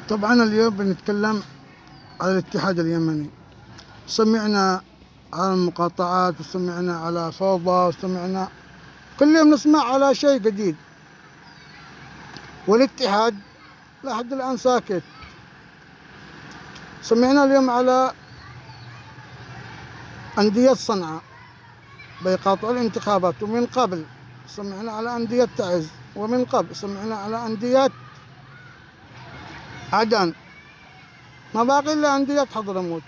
طبعا اليوم بنتكلم على الاتحاد اليمني. سمعنا على المقاطعات وسمعنا على فوضى وسمعنا كل يوم نسمع على شيء جديد، والاتحاد لحد الآن ساكت. سمعنا اليوم على أندية صنعاء بيقاطعوا الانتخابات، ومن قبل سمعنا على أندية تعز، ومن قبل سمعنا على أندية عدن، ما باقي إلا أندية حضرموت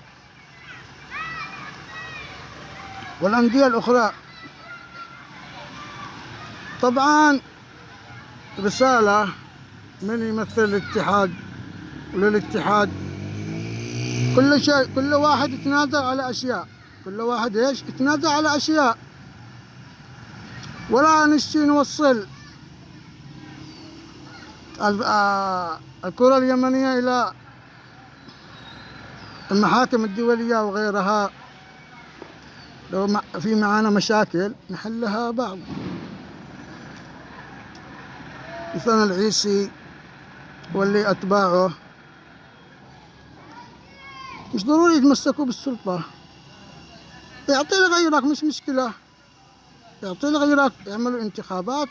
والأندية الأخرى. طبعا رسالة من يمثل الاتحاد وللاتحاد، كل شيء، كل واحد يتنازل على أشياء، كل واحد يتنازل على أشياء، ولا نشتي نوصل الكرة اليمنية إلى المحاكم الدولية وغيرها. لو في معانا مشاكل نحلها بعض. مثلا العيسي واللي أتباعه مش ضروري يتمسكوا بالسلطة، يعطي لغيرك، مش مشكلة، يعطي لغيرك، يعملوا انتخابات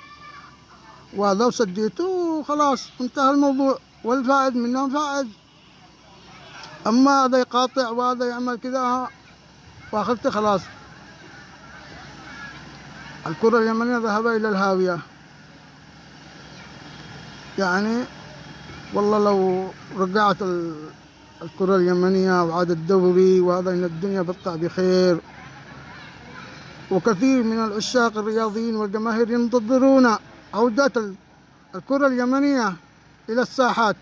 وهذا وسديته وخلاص انتهى الموضوع، والفائز منهم فائز. أما هذا يقاطع وهذا يعمل كذا وآخرته خلاص الكرة اليمنية ذهب إلى الهاوية. يعني والله لو رجعت الكرة اليمنية وعاد الدوري وهذا، إن الدنيا بتطلع بخير، وكثير من العشاق الرياضيين والجماهير ينتظرون عودة الكرة اليمنية إلى الساحات.